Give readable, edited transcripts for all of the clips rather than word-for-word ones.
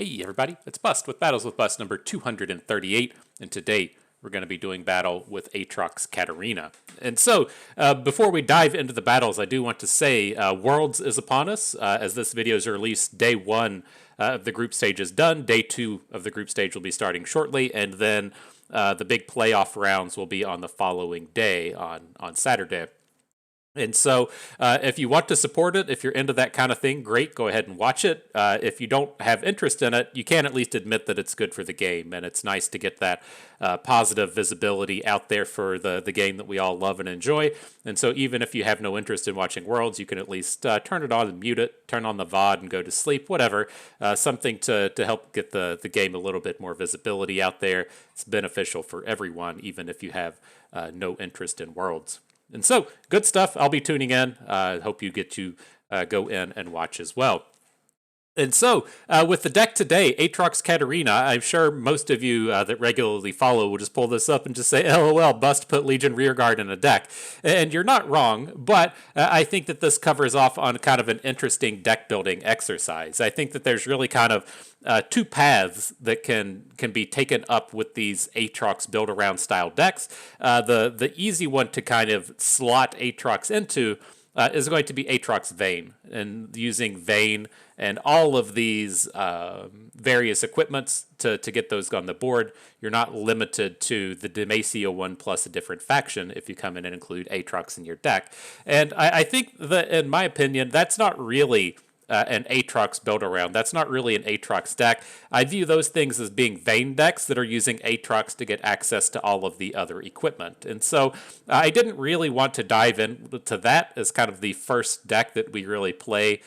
Hey everybody, it's Bust with Battles with Bust number 238, and today we're going to be doing battle with Aatrox Katarina. And so, before we dive into the battles, I do want to say Worlds is upon us. As this video is released, day one of the group stage is done. Day two of the group stage will be starting shortly, and then the big playoff rounds will be on the following day, on Saturday. And so, if you want to support it, if you're into that kind of thing, great, go ahead and watch it. If you don't have interest in it, you can at least admit that it's good for the game, and it's nice to get that positive visibility out there for the game that we all love and enjoy. And so, even if you have no interest in watching Worlds, you can at least turn it on and mute it, turn on the VOD and go to sleep, whatever. Something to help get the game a little bit more visibility out there. It's beneficial for everyone, even if you have no interest in Worlds. And so, good stuff. I'll be tuning in. Hope you get to go in and watch as well. And so, with the deck today, Aatrox Katarina, I'm sure most of you that regularly follow will just pull this up and just say, LOL, Bust put Legion Rearguard in a deck. And you're not wrong, but I think that this covers off on kind of an interesting deck building exercise. I think that there's really kind of two paths that can be taken up with these Aatrox build-around style decks. The easy one to kind of slot Aatrox into is going to be Aatrox Vayne, and using Vayne and all of these various equipments to get those on the board. You're not limited to the Demacia one plus a different faction if you come in and include Aatrox in your deck. And I think that, in my opinion, that's not really an Aatrox build around. That's not really an Aatrox deck. I view those things as being Vayne decks that are using Aatrox to get access to all of the other equipment. And so I didn't really want to dive into that as kind of the first deck that we really play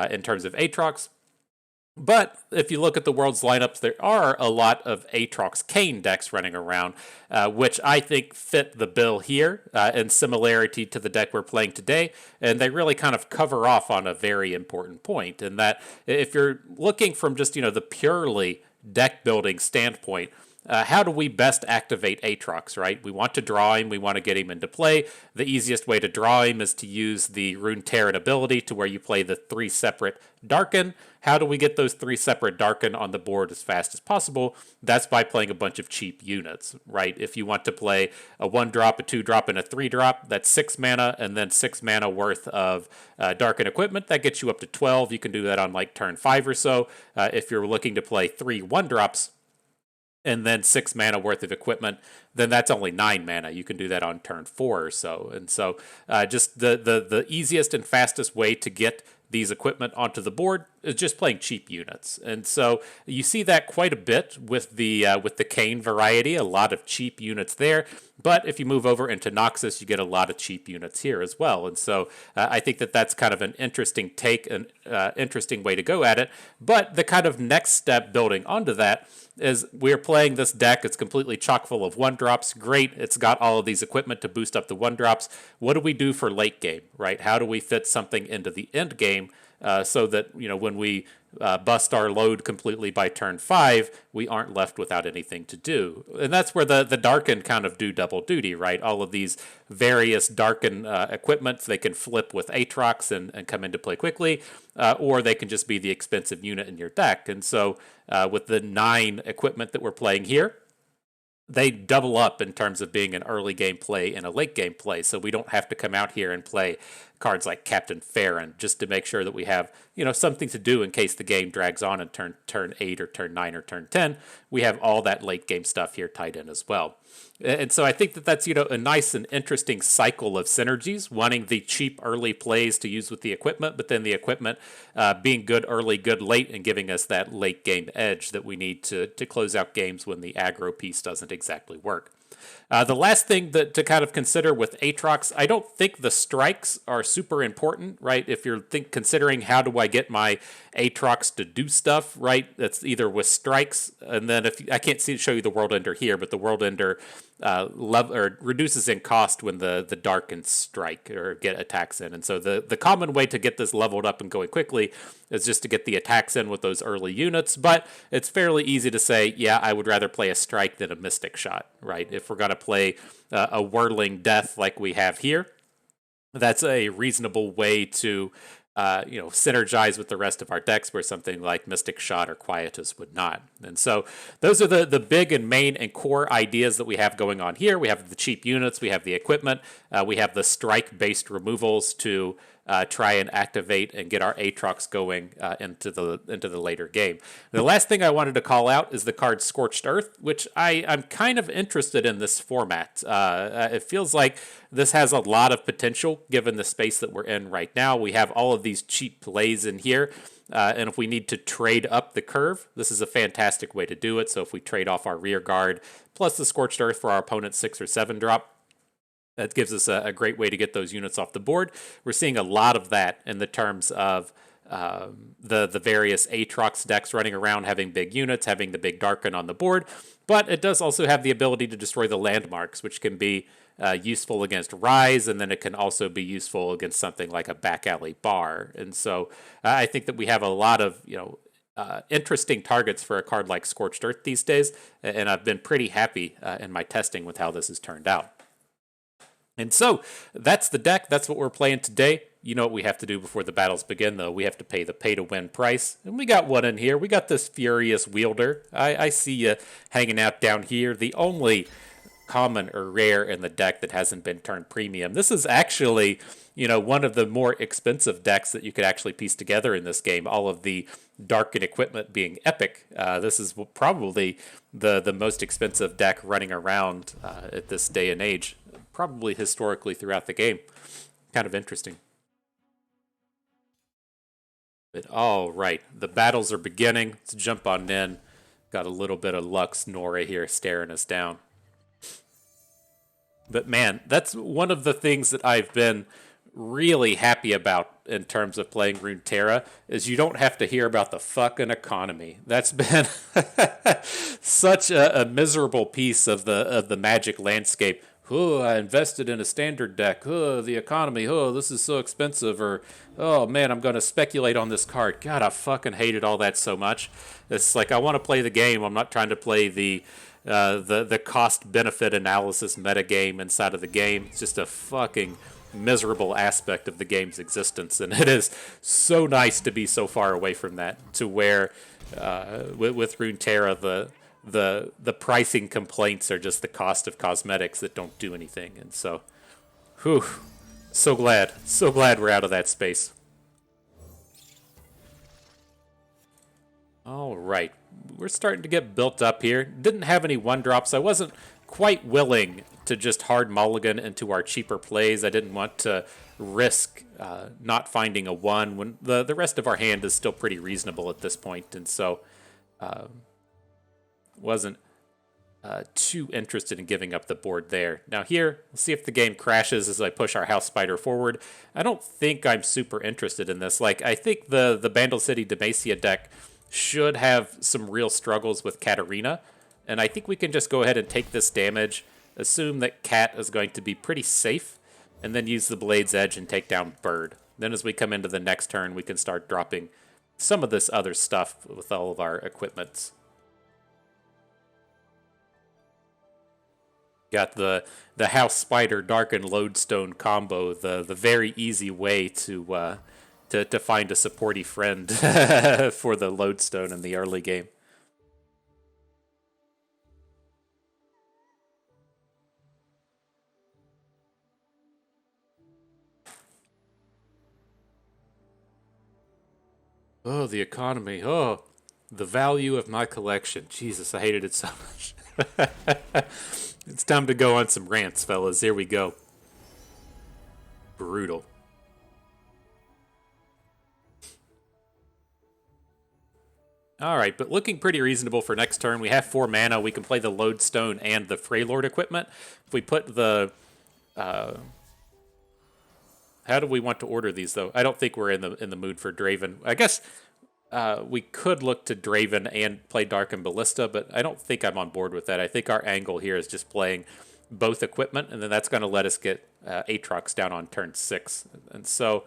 in terms of Aatrox. But if you look at the World's lineups, there are a lot of Aatrox Kayn decks running around, which I think fit the bill here in similarity to the deck we're playing today. And they really kind of cover off on a very important point, in that if you're looking from just, the purely deck building standpoint, how do we best activate Aatrox, right? We want to draw him, we want to get him into play. The easiest way to draw him is to use the Runeterra ability, to where you play the 3 separate Darkin. How do we get those 3 separate Darkin on the board as fast as possible? That's by playing a bunch of cheap units, right? If you want to play a 1-drop, a 2-drop, and a 3-drop, that's 6 mana, and then 6 mana worth of Darkin equipment. That gets you up to 12. You can do that on like turn 5 or so. If you're looking to play 3 1-drops, and then 6 mana worth of equipment, then that's only 9 mana. You can do that on turn 4 or so. And so just the easiest and fastest way to get these equipment onto the board is just playing cheap units. And so you see that quite a bit with the Kayn variety, a lot of cheap units there. But if you move over into Noxus, you get a lot of cheap units here as well. And so I think that that's kind of an interesting take, an interesting way to go at it. But the kind of next step building onto that is we're playing this deck. It's completely chock full of 1-drops. Great. It's got all of these equipment to boost up the 1-drops. What do we do for late game, right? How do we fit something into the end game so that, when we bust our load completely by turn 5, we aren't left without anything to do? And that's where the Darkin kind of do double duty, right? All of these various Darkin equipment, they can flip with Aatrox and come into play quickly, or they can just be the expensive unit in your deck. And so with the 9 equipment that we're playing here, they double up in terms of being an early game play and a late game play. So we don't have to come out here and play cards like Captain Farron just to make sure that we have, something to do in case the game drags on in turn 8 or turn 9 or turn 10. We have all that late game stuff here tied in as well. And so I think that that's, a nice and interesting cycle of synergies, wanting the cheap early plays to use with the equipment, but then the equipment being good early, good late, and giving us that late game edge that we need to close out games when the aggro piece doesn't exactly work. The last thing to kind of consider with Aatrox, I don't think the strikes are super important, right? If you're considering how do I get my Aatrox to do stuff, right? That's either with strikes, and then if I can't show you the World Ender here, but the World Ender reduces in cost when the Darkin strike or get attacks in. And so the common way to get this leveled up and going quickly is just to get the attacks in with those early units. But it's fairly easy to say, yeah, I would rather play a strike than a mystic shot, right? If we're going to play a whirling death like we have here, that's a reasonable way to synergize with the rest of our decks where something like Mystic Shot or Quietus would not. And so those are the big and main and core ideas that we have going on here. We have the cheap units, we have the equipment, we have the strike-based removals to try and activate and get our Aatrox going into the later game. The last thing I wanted to call out is the card Scorched Earth, which I'm kind of interested in this format. It feels like this has a lot of potential given the space that we're in right now. We have all of these cheap plays in here. And if we need to trade up the curve, this is a fantastic way to do it. So if we trade off our Rearguard plus the Scorched Earth for our opponent's 6 or 7 drop, that gives us a great way to get those units off the board. We're seeing a lot of that in the terms of the various Aatrox decks running around, having big units, having the big Darkin on the board. But it does also have the ability to destroy the landmarks, which can be useful against Rise, and then it can also be useful against something like a back alley bar. And so I think that we have a lot of interesting targets for a card like Scorched Earth these days, and I've been pretty happy in my testing with how this has turned out. And so that's the deck. That's what we're playing today. You know what we have to do before the battles begin, though. We have to pay the pay-to-win price. And we got one in here. We got this Furious Wielder. I see you hanging out down here. The only common or rare in the deck that hasn't been turned premium. This is actually, one of the more expensive decks that you could actually piece together in this game. All of the Darkin equipment being epic. This is probably the most expensive deck running around at this day and age. Probably historically throughout the game. Kind of interesting. But all right, the battles are beginning. Let's jump on in. Got a little bit of Lux Nora here staring us down. But man, that's one of the things that I've been really happy about in terms of playing Runeterra is you don't have to hear about the fucking economy. That's been such a miserable piece of the Magic landscape. Oh, I invested in a standard deck. Oh, the economy. Oh, this is so expensive. Or, oh man, I'm going to speculate on this card. God, I fucking hated all that so much. It's like I want to play the game. I'm not trying to play the cost benefit analysis metagame inside of the game. It's just a fucking miserable aspect of the game's existence, and it is so nice to be so far away from that. To where with Runeterra, the pricing complaints are just the cost of cosmetics that don't do anything. And so, so glad we're out of that space. All right, we're starting to get built up here. Didn't have any 1-drops. I wasn't quite willing to just hard mulligan into our cheaper plays. I didn't want to risk not finding a 1 when the rest of our hand is still pretty reasonable at this point. And so wasn't too interested in giving up the board there. Now here, we'll see if the game crashes as I push our House Spider forward. I don't think I'm super interested in this. Like, I think the Bandle City Demacia deck should have some real struggles with Katarina, and I think we can just go ahead and take this damage, assume that Cat is going to be pretty safe, and then use the Blade's Edge and take down Bird. Then as we come into the next turn, we can start dropping some of this other stuff with all of our equipments. Got the House Spider Darkin Lodestone combo, the very easy way to find a supporty friend for the Lodestone in the early game. Oh, the economy. Oh, the value of my collection. Jesus, I hated it so much. It's time to go on some rants, fellas. Here we go. Brutal. Alright, but looking pretty reasonable for next turn. We have 4 mana. We can play the Lodestone and the Freylord equipment. If we put the... how do we want to order these, though? I don't think we're in the mood for Draven. I guess we could look to Draven and play Darkin Ballista, but I don't think I'm on board with that. I think our angle here is just playing both equipment, and then that's going to let us get Aatrox down on turn 6. And so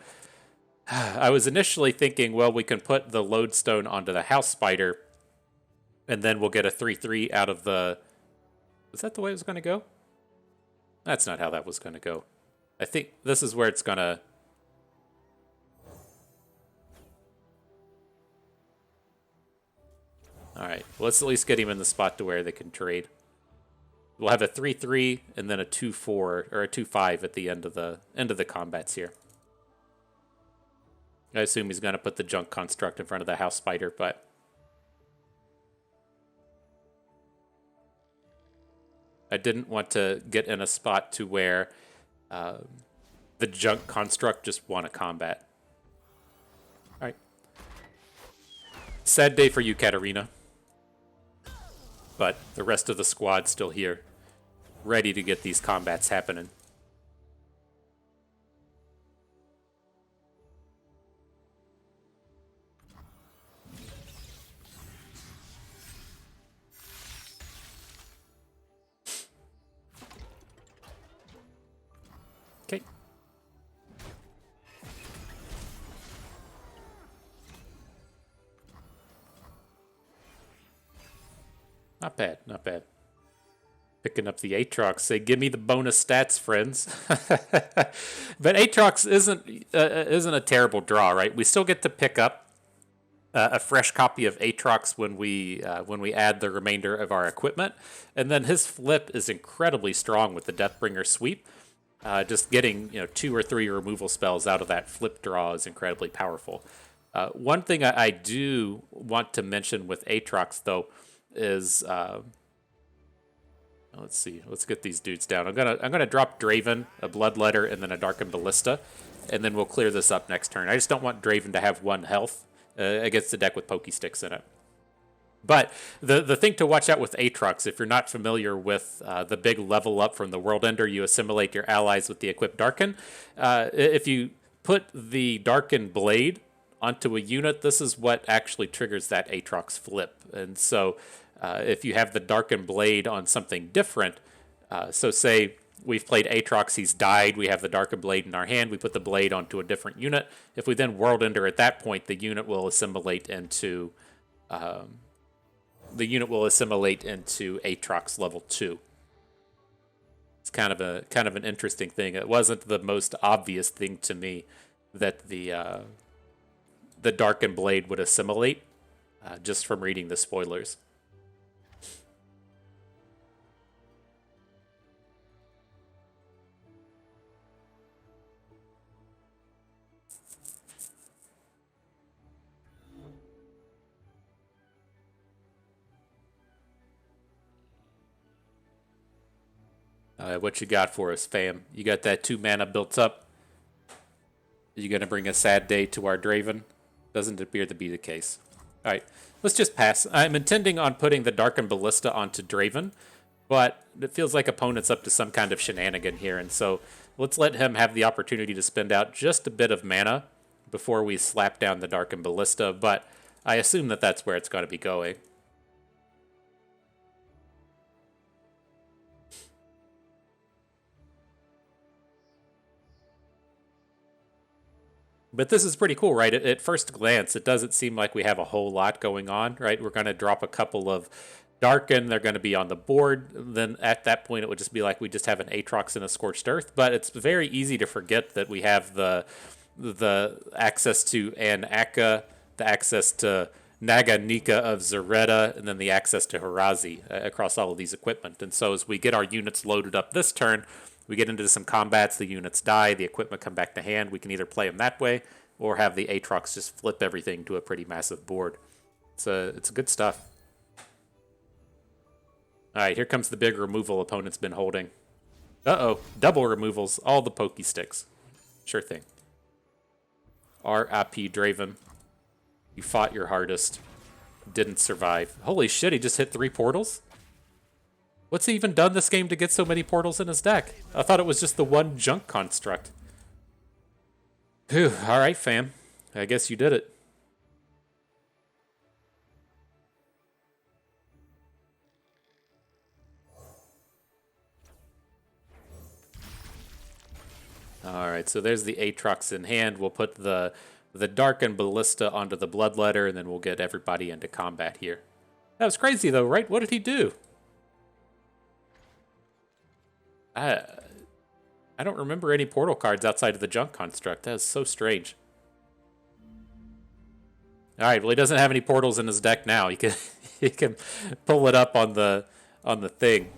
I was initially thinking, well, we can put the Lodestone onto the House Spider, and then we'll get a 3/3 out of the... Was that the way it was going to go? That's not how that was going to go. I think this is where it's going to... Alright, well, let's at least get him in the spot to where they can trade. We'll have a 3-3 and then a 2-4 or a 2-5 at the end of the combats here. I assume he's going to put the junk construct in front of the house spider, but I didn't want to get in a spot to where the junk construct just won a combat. All right. Sad day for you, Katarina. But the rest of the squad's still here, ready to get these combats happening. Okay. Not bad, not bad. Picking up the Aatrox. Say, give me the bonus stats, friends. But Aatrox isn't a terrible draw, right? We still get to pick up a fresh copy of Aatrox when we add the remainder of our equipment, and then his flip is incredibly strong with the Deathbringer sweep. Just getting 2 or 3 removal spells out of that flip draw is incredibly powerful. One thing I do want to mention with Aatrox though is let's see. Let's get these dudes down. I'm gonna drop Draven, a Bloodletter, and then a Darkin Ballista, and then we'll clear this up next turn. I just don't want Draven to have 1 health against the deck with Pokey Sticks in it. But the thing to watch out with Aatrox, if you're not familiar with the big level up from the World Ender, you assimilate your allies with the equipped Darkin. If you put the Darkin Blade onto a unit, this is what actually triggers that Aatrox flip. And so if you have the Darkin Blade on something different, so say we've played Aatrox, he's died, we have the Darkin Blade in our hand, we put the blade onto a different unit. If we then World Ender at that point, the unit will assimilate into Aatrox level 2. It's kind of an interesting thing. It wasn't the most obvious thing to me that the Darkin Blade would assimilate just from reading the spoilers. What you got for us, fam? You got that 2 mana built up? Are you going to bring a sad day to our Draven? Doesn't appear to be the case. All right, let's just pass. I'm intending on putting the Darkin Ballista onto Draven, but it feels like opponent's up to some kind of shenanigan here, and so let's let him have the opportunity to spend out just a bit of mana before we slap down the Darkin Ballista, but I assume that that's where it's going to be going. But this is pretty cool, right? At first glance, it doesn't seem like we have a whole lot going on, right? We're going to drop a couple of Darkin. They're going to be on the board. Then at that point, it would just be like we just have an Aatrox and a Scorched Earth. But it's very easy to forget that we have the access to Anaka, the access to Naganika of Zareta, and then the access to Harazi across all of these equipment. And so as we get our units loaded up this turn, we get into some combats, the units die, the equipment come back to hand. We can either play them that way or have the Aatrox just flip everything to a pretty massive board. It's good stuff. All right, here comes the big removal opponent's been holding. Uh-oh, double removals, all the Pokey Sticks. Sure thing. R.I.P. Draven. You fought your hardest. Didn't survive. Holy shit, he just hit 3 portals? What's he even done this game to get so many portals in his deck? I thought it was just the 1 junk construct. Whew, alright fam. I guess you did it. Alright, so there's the Aatrox in hand. We'll put the Darkin Ballista onto the Bloodletter, and then we'll get everybody into combat here. That was crazy though, right? What did he do? I don't remember any portal cards outside of the junk construct. That is so strange. Alright, well he doesn't have any portals in his deck now. He You can pull it up on the thing.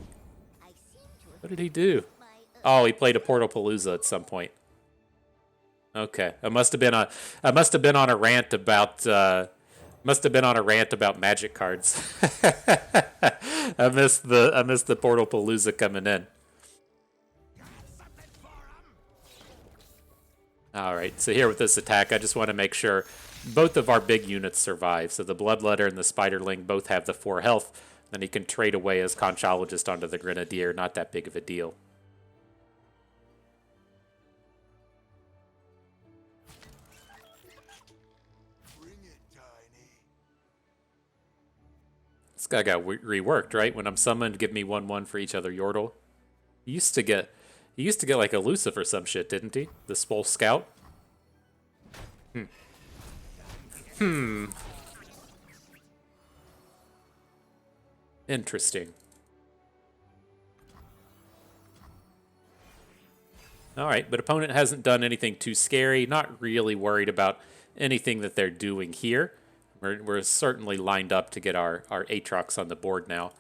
What did he do? Oh, he played a Portal Palooza at some point. Okay, I must have been on a rant about magic cards. I missed the Portal Palooza coming in. All right, so here with this attack, I just want to make sure both of our big units survive. So the Bloodletter and the Spiderling both have the 4 health. Then he can trade away his Conchologist onto the Grenadier. Not that big of a deal. This guy got reworked, right? When I'm summoned, give me 1/1 for each other Yordle. He used to get like elusive or some shit, didn't he? The Swole Scout. Interesting. Alright, but opponent hasn't done anything too scary. Not really worried about anything that they're doing here. We're certainly lined up to get our Aatrox on the board now.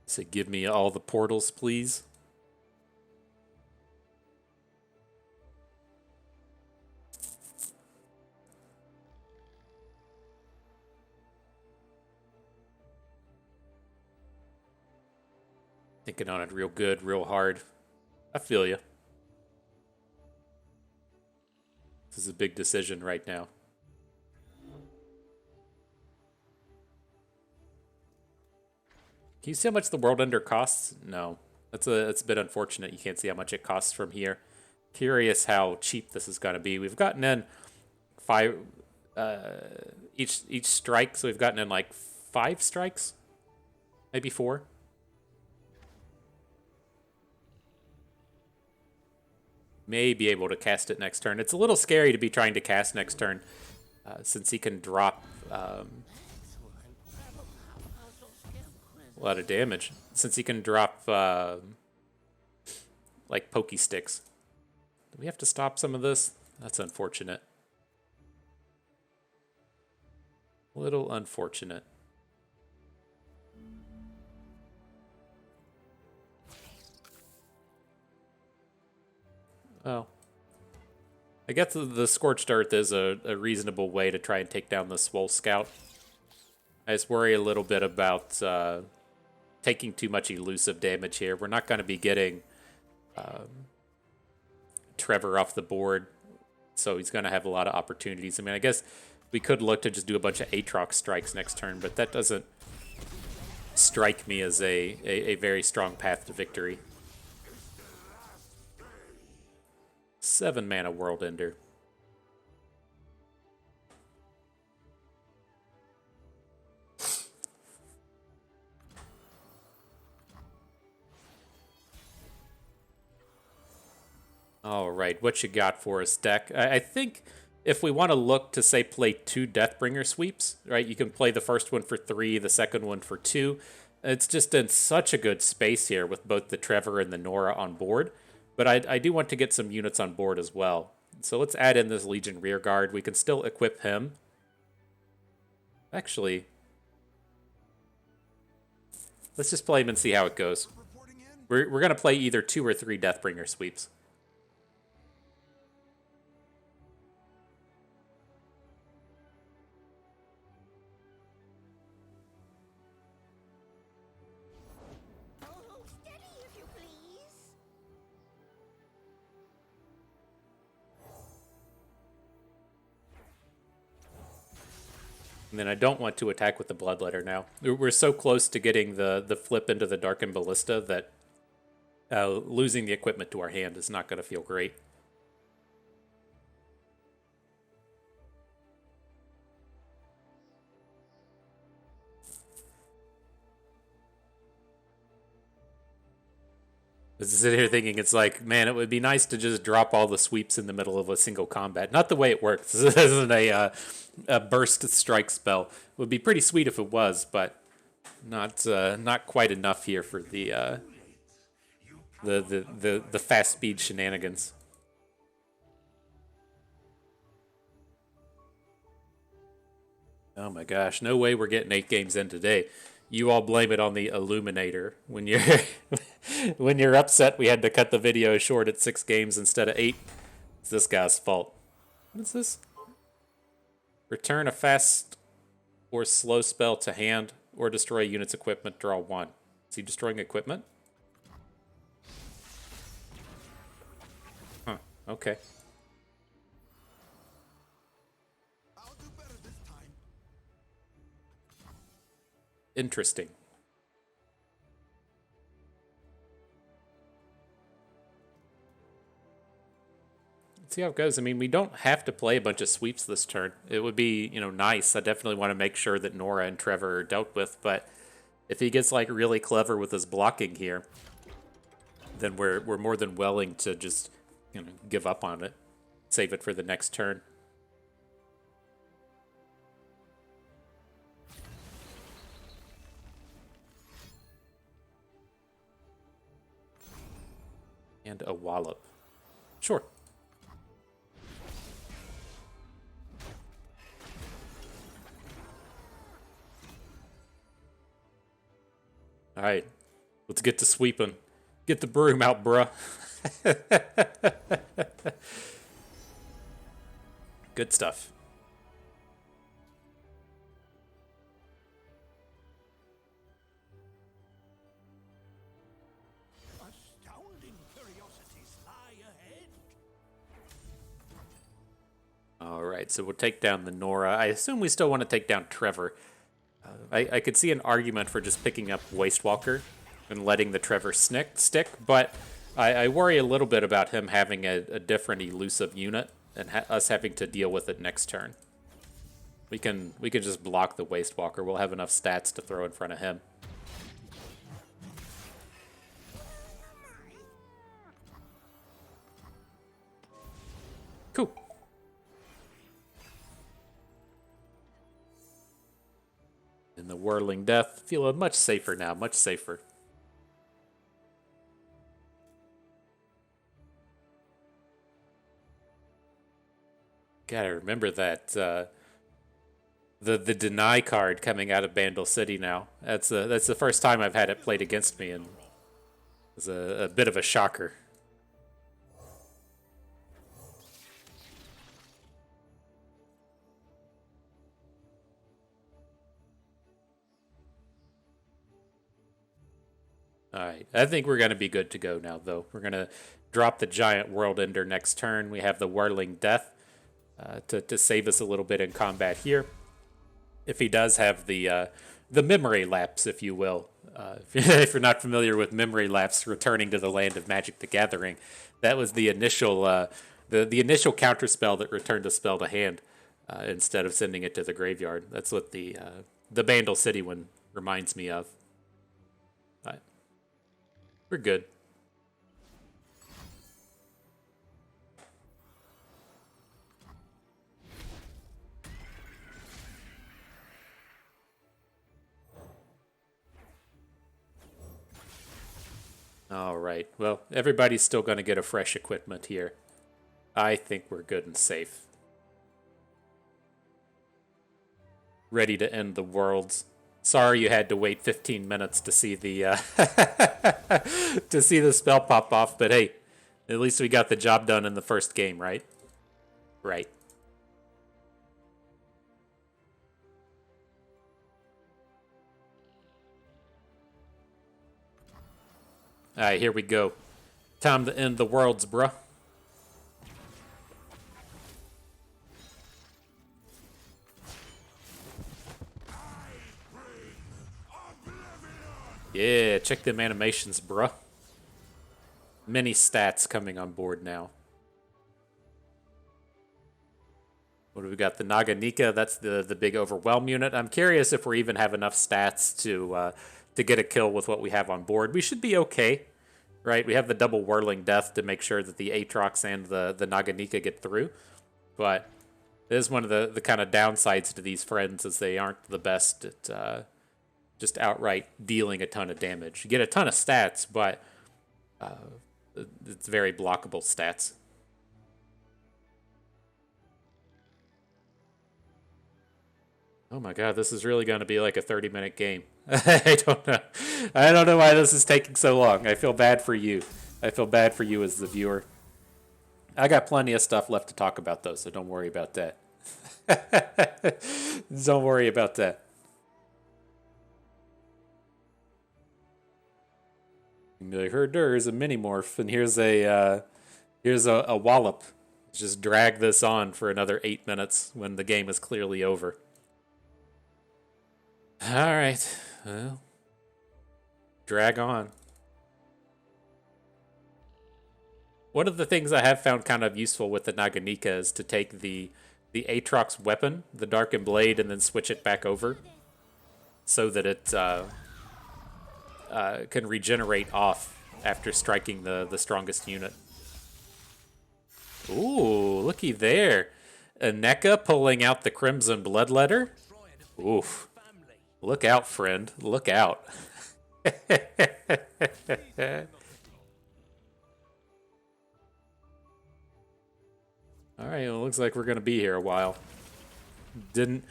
So give me all the portals, please. Thinking on it real good, real hard. I feel you. This is a big decision right now. Can you see how much the World Ender costs? No. That's a bit unfortunate. You can't see how much it costs from here. Curious how cheap this is going to be. We've gotten in 5 each strike, so we've gotten in like 5 strikes, maybe 4. May be able to cast it next turn. It's a little scary to be trying to cast next turn, since he can drop a lot of damage. Since he can drop like pokey sticks. Do we have to stop some of this? That's unfortunate. A little unfortunate. Oh. I guess the Scorched Earth is a reasonable way to try and take down the Swole Scout. I just worry a little bit about taking too much elusive damage here. We're not going to be getting Trevor off the board, so he's going to have a lot of opportunities. I mean, I guess we could look to just do a bunch of Aatrox strikes next turn, but that doesn't strike me as a very strong path to victory. 7 mana World Ender. All right, what you got for us, deck? I think if we want to look to, say, play 2 Deathbringer sweeps, right? You can play the first one for 3, the second one for 2. It's just in such a good space here with both the Trevor and the Nora on board. But I do want to get some units on board as well. So let's add in this Legion Rearguard. We can still equip him. Actually, let's just play him and see how it goes. We're going to play either 2 or 3 Deathbringer sweeps. And then I don't want to attack with the Bloodletter now. We're so close to getting the flip into the Darkin Ballista that losing the equipment to our hand is not going to feel great. I sit here thinking it's like, man, it would be nice to just drop all the sweeps in the middle of a single combat. Not the way it works. This isn't a burst strike spell. It would be pretty sweet if it was, but not quite enough here for the fast speed shenanigans. Oh my gosh, no way we're getting 8 games in today. You all blame it on the Illuminator. When you're when you're upset we had to cut the video short at 6 games instead of 8. It's this guy's fault. What is this? Return a fast or slow spell to hand or destroy unit's equipment, draw 1. Is he destroying equipment? Huh, okay. Interesting. Let's see how it goes. I mean, we don't have to play a bunch of sweeps this turn. It would be, nice. I definitely want to make sure that Nora and Trevor are dealt with, but if he gets like really clever with his blocking here, then we're more than willing to just, give up on it. Save it for the next turn. And a wallop. Sure. All right, let's get to sweeping. Get the broom out, bruh. Good stuff. All right, so we'll take down the Nora. I assume we still want to take down Trevor. I could see an argument for just picking up Wastewalker and letting the Trevor stick, but I worry a little bit about him having a different elusive unit and us having to deal with it next turn. We can just block the Wastewalker. We'll have enough stats to throw in front of him. Cool. And the Whirling Death, feeling much safer now, much safer. Gotta remember that the deny card coming out of Bandle City now. That's the first time I've had it played against me, and it's a bit of a shocker. All right, I think we're going to be good to go now, though. We're going to drop the Giant World Ender next turn. We have the Whirling Death to save us a little bit in combat here. If he does have the memory lapse, if you will, if you're not familiar with memory lapse, returning to the land of Magic the Gathering, that was the initial the initial counter spell that returned a spell to hand instead of sending it to the graveyard. That's what the Bandle City one reminds me of. We're good. All right. Well, everybody's still going to get a fresh equipment here. I think we're good and safe. Ready to end the worlds. Sorry you had to wait 15 minutes to see the to see the spell pop off, but hey, at least we got the job done in the first game, right? Right. All right, here we go. Time to end the worlds, bruh. Yeah, check them animations, bruh. Many stats coming on board now. What do we got? The Naganika, that's the big overwhelm unit. I'm curious if we even have enough stats to get a kill with what we have on board. We should be okay, right? We have the double Whirling Death to make sure that the Aatrox and the Naganika get through. But it is one of the kind of downsides to these friends is they aren't the best at just outright dealing a ton of damage. You get a ton of stats, but it's very blockable stats. Oh my god, this is really going to be like a 30-minute game. I don't know. I don't know why this is taking so long. I feel bad for you. I feel bad for you as the viewer. I got plenty of stuff left to talk about, though, so don't worry about that. Don't worry about that. You'll be like, there's a mini morph, and here's a wallop. Just drag this on for another 8 minutes when the game is clearly over. All right, well, drag on. One of the things I have found kind of useful with the Naganika is to take the Aatrox weapon, the Darkin blade, and then switch it back over so that it can regenerate off after striking the strongest unit. Ooh, looky there. Aneka pulling out the Crimson Bloodletter. Oof. Look out, friend. Look out. Alright, well, it looks like we're going to be here a while. Didn't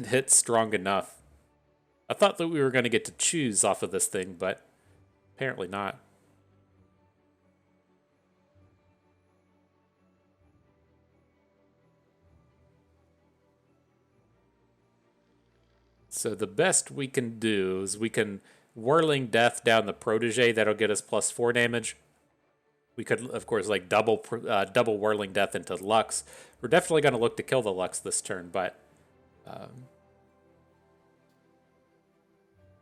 hit strong enough. I thought that we were going to get to choose off of this thing, but apparently not. So the best we can do is we can Whirling Death down the Protege. That'll get us +4 damage. We could, of course, like double Whirling Death into Lux. We're definitely going to look to kill the Lux this turn, but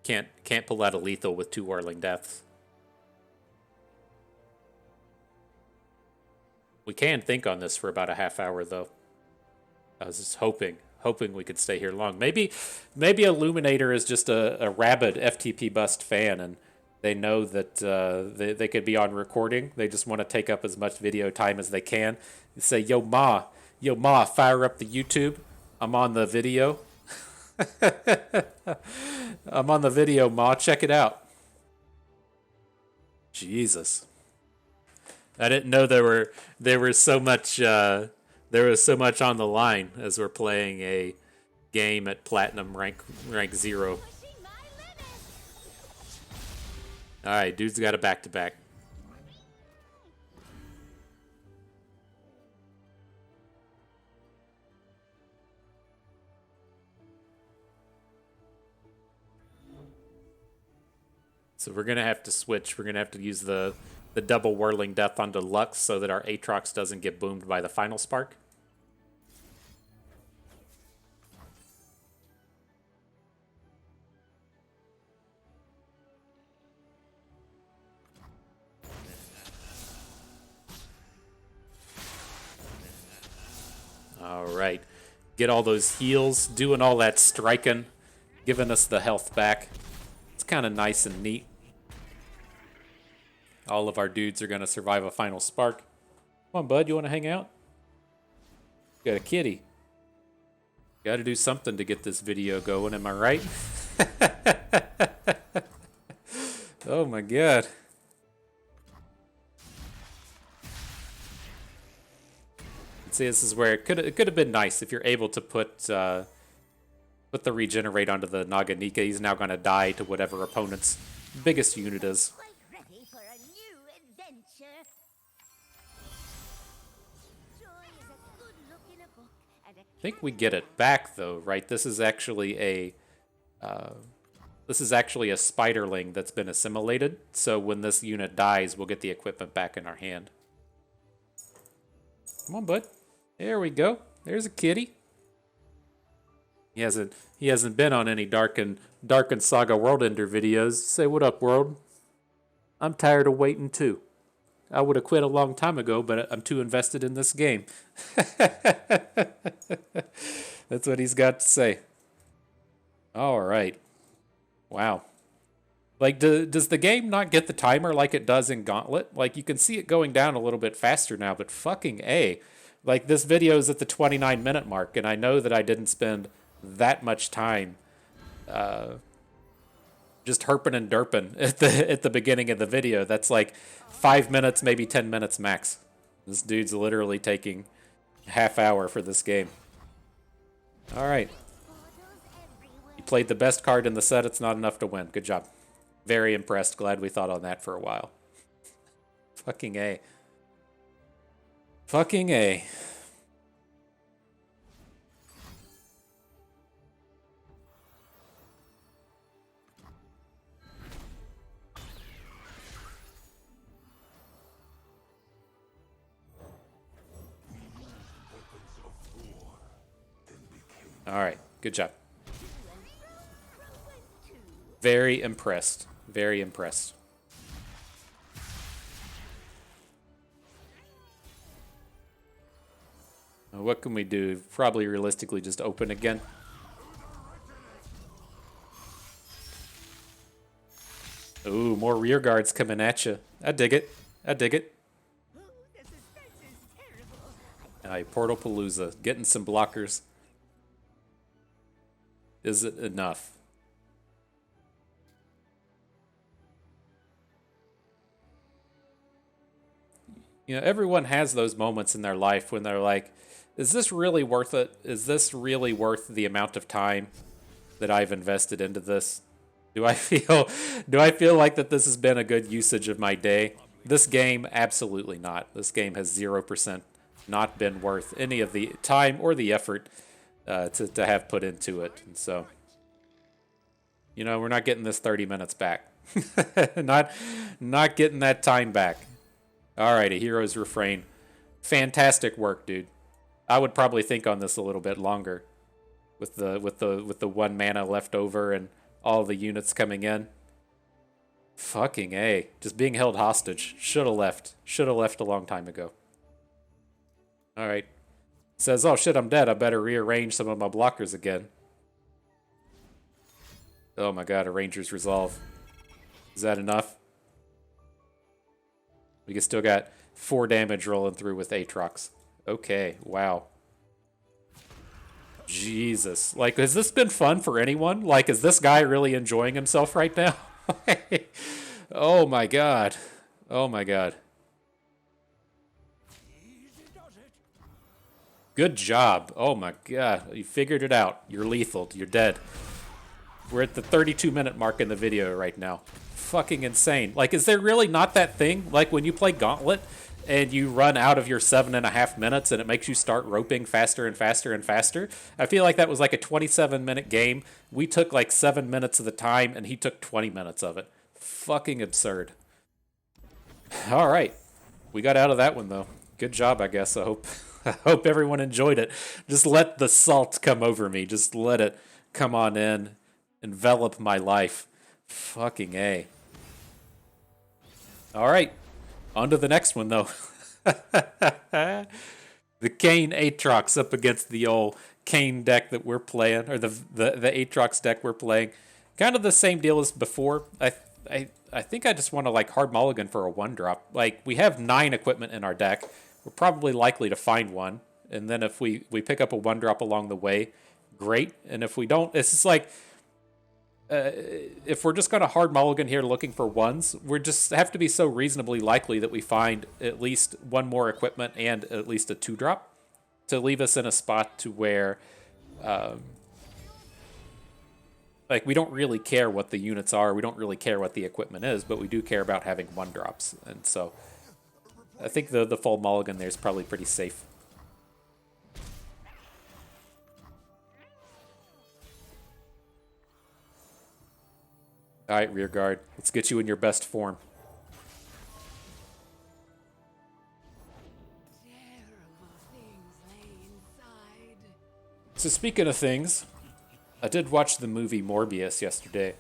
can't pull out a lethal with 2 Whirling Deaths. We can think on this for about a half hour, though. I was just hoping we could stay here long. Maybe Illuminator is just a rabid FTP Bust fan, and they know that they could be on recording. They just want to take up as much video time as they can. They say, yo, Ma, fire up the YouTube. I'm on the video. I'm on the video, Ma. Check it out. Jesus. I didn't know there was so much on the line as we're playing a game at Platinum rank 0. Alright, dude's got a back-to-back. So we're going to have to switch. We're going to have to use the double Whirling Death onto Lux so that our Aatrox doesn't get boomed by the final spark. Alright. Get all those heals, doing all that striking, giving us the health back. It's kind of nice and neat. All of our dudes are going to survive a final spark. Come on, bud, you want to hang out? Got a kitty. Got to do something to get this video going, am I right? Oh my god. See, this is where it could have been nice if you're able to put the regenerate onto the Naganika. He's now going to die to whatever opponent's biggest unit is. I think we get it back though, right? This is actually a spiderling that's been assimilated. So when this unit dies, we'll get the equipment back in our hand. Come on, bud. There we go. There's a kitty. He hasn't been on any Darkin Saga World Ender videos. Say what up, world. I'm tired of waiting too. I would have quit a long time ago, but I'm too invested in this game. That's what he's got to say. All right. Wow. Like, does the game not get the timer like it does in Gauntlet? Like, you can see it going down a little bit faster now, but fucking A. Like, this video is at the 29-minute mark, and I know that I didn't spend that much time just herping and derping at the beginning of the video. That's like 5 minutes, maybe 10 minutes max. This dude's literally taking half hour for this game. All right. You played the best card in the set. It's not enough to win. Good job. Very impressed. Glad we thought on that for a while. Fucking A. Fucking A. All right. Good job. Very impressed. Very impressed. What can we do? Probably realistically just open again. Ooh, more rear guards coming at you. I dig it. I dig it. Alright, Portal Palooza. Getting some blockers. Is it enough? You know, everyone has those moments in their life when they're like, is this really worth it? Is this really worth the amount of time that I've invested into this? Do I feel like that this has been a good usage of my day? This game, absolutely not. This game has 0% not been worth any of the time or the effort to have put into it. And so, you know, we're not getting this 30 minutes back. not getting that time back. All right, a hero's refrain. Fantastic work, dude. I would probably think on this a little bit longer, with the 1 mana left over and all the units coming in. Fucking A. Just being held hostage. Should have left. Should have left a long time ago. All right. Says, oh shit, I'm dead. I better rearrange some of my blockers again. Oh my god, a Ranger's Resolve. Is that enough? We can still got 4 damage rolling through with Aatrox. Okay, wow. Jesus. Like, has this been fun for anyone? Like, is this guy really enjoying himself right now? Oh my god. Oh my god. Good job. Oh my god. You figured it out. You're lethal. You're dead. We're at the 32-minute mark in the video right now. Fucking insane. Like, is there really not that thing? Like, when you play Gauntlet and you run out of your 7.5 minutes and it makes you start roping faster and faster and faster? I feel like that was like a 27-minute game. We took like 7 minutes of the time and he took 20 minutes of it. Fucking absurd. All right. We got out of that one, though. Good job, I guess. I hope everyone enjoyed it. Just let the salt come over me. Just let it come on in. Envelop my life. Fucking A. All right. On to the next one, though. The Kayn Aatrox up against the old Kayn deck that we're playing, or the Aatrox deck we're playing. Kind of the same deal as before. I think I just want to like hard mulligan for a 1-drop. Like, we have 9 equipment in our deck. We're probably likely to find one. And then if we pick up a 1-drop along the way, great. And if we don't, it's just like, if we're just going to hard mulligan here looking for ones, we just have to be so reasonably likely that we find at least 1 more equipment and at least a 2-drop to leave us in a spot to where, like, we don't really care what the units are. We don't really care what the equipment is, but we do care about having 1-drops. And so I think the full mulligan there is probably pretty safe. All right, Rearguard. Let's get you in your best form. So speaking of things, I did watch the movie Morbius yesterday,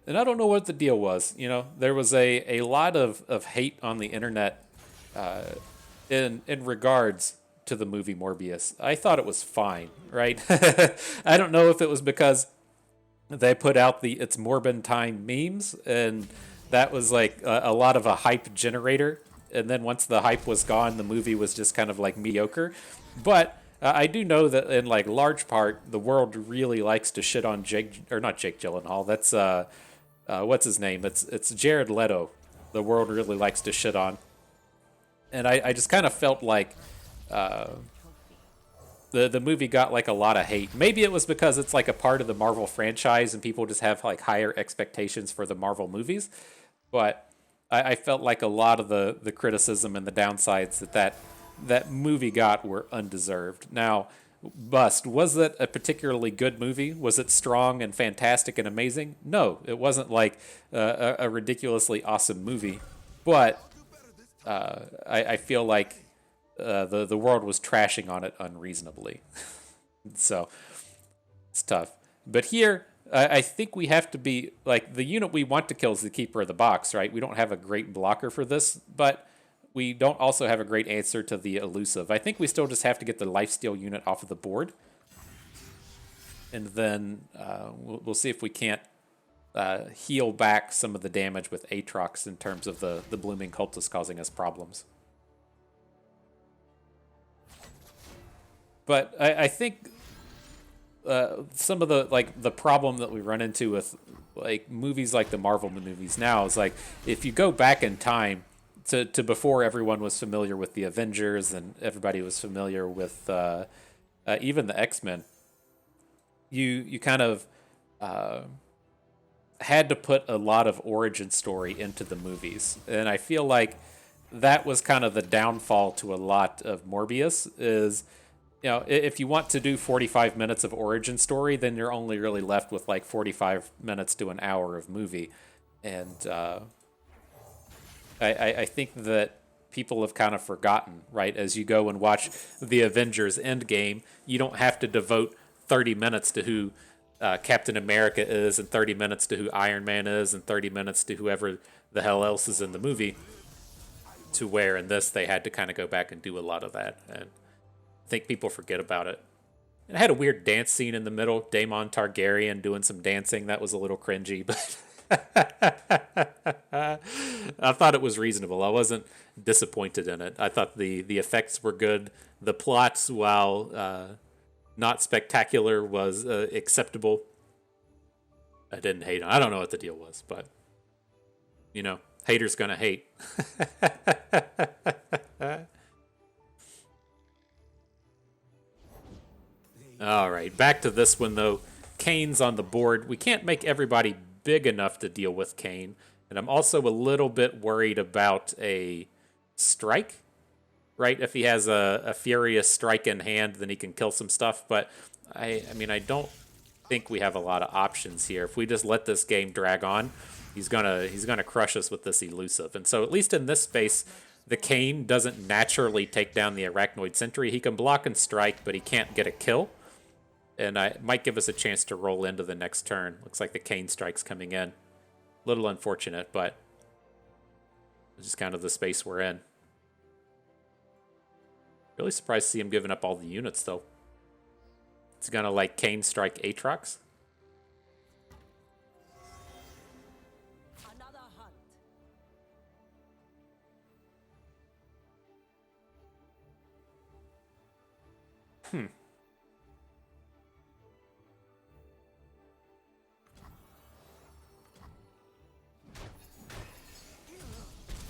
and I don't know what the deal was. You know, there was a lot of hate on the internet in regards to the movie Morbius. I thought it was fine, right? I don't know if it was because they put out the It's Morbin Time memes, and that was like a lot of a hype generator. And then once the hype was gone, the movie was just kind of like mediocre. But I do know that in like large part, the world really likes to shit on not Jake Gyllenhaal. That's what's his name? It's Jared Leto. The world really likes to shit on. And I just kind of felt like the movie got like a lot of hate. Maybe it was because it's like a part of the Marvel franchise and people just have like higher expectations for the Marvel movies. But I felt like a lot of the criticism and the downsides that movie got were undeserved. Now, Bust, was it a particularly good movie? Was it strong and fantastic and amazing? No, it wasn't like a ridiculously awesome movie. But I feel like the world was trashing on it unreasonably. So it's tough. But here, I think we have to be like the unit we want to kill is the Keeper of the Box, right? We don't have a great blocker for this, but we don't also have a great answer to the Elusive. I think we still just have to get the Lifesteal unit off of the board. And then we'll see if we can't heal back some of the damage with Aatrox in terms of the Blooming Cultist causing us problems. But I think some of the problem that we run into with like movies like the Marvel movies now is like if you go back in time to before everyone was familiar with the Avengers and everybody was familiar with even the X-Men, you kind of had to put a lot of origin story into the movies, and I feel like that was kind of the downfall to a lot of Morbius is, you know, if you want to do 45 minutes of origin story, then you're only really left with like 45 minutes to an hour of movie. And I think that people have kind of forgotten, right? As you go and watch the Avengers Endgame, you don't have to devote 30 minutes to who Captain America is and 30 minutes to who Iron Man is and 30 minutes to whoever the hell else is in the movie, to where in this they had to kind of go back and do a lot of that. And I think people forget about it. It had a weird dance scene in the middle. Daemon Targaryen doing some dancing. That was a little cringy, but I thought it was reasonable. I wasn't disappointed in it. I thought the effects were good. The plots, while not spectacular, was acceptable. I didn't hate on. I don't know what the deal was, but you know, haters gonna hate. All right, back to this one though. Kane's on the board. We can't make everybody big enough to deal with Kane, and I'm also a little bit worried about a strike. Right, if he has a furious strike in hand, then he can kill some stuff. But I mean, I don't think we have a lot of options here. If we just let this game drag on, he's gonna crush us with this Elusive. And so at least in this space, the Kane doesn't naturally take down the Arachnoid Sentry. He can block and strike, but he can't get a kill. And it might give us a chance to roll into the next turn. Looks like the Kane strike's coming in. A little unfortunate, but this is kind of the space we're in. Really surprised to see him giving up all the units, though. It's gonna like Kane strike Aatrox. Another hunt.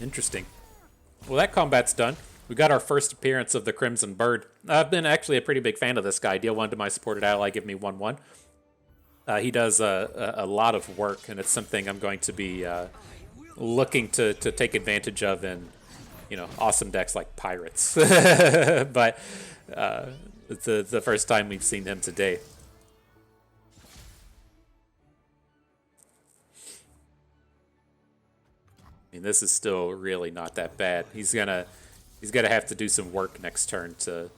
Interesting. Well, that combat's done. We got our first appearance of the Crimson Bird. I've been actually a pretty big fan of this guy. Deal 1 to my supported ally, give me 1/1. He does a lot of work, and it's something I'm going to be looking to take advantage of in, you know, awesome decks like Pirates. But it's the first time we've seen him today. I mean, this is still really not that bad. He's gonna have to do some work next turn to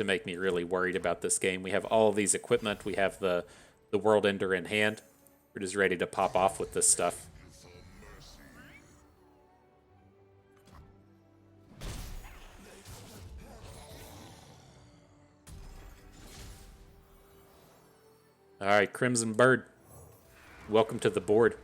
make me really worried about this game. We have all of these equipment. We have the World Ender in hand. We're just ready to pop off with this stuff. All right, Crimson Bird, welcome to the board.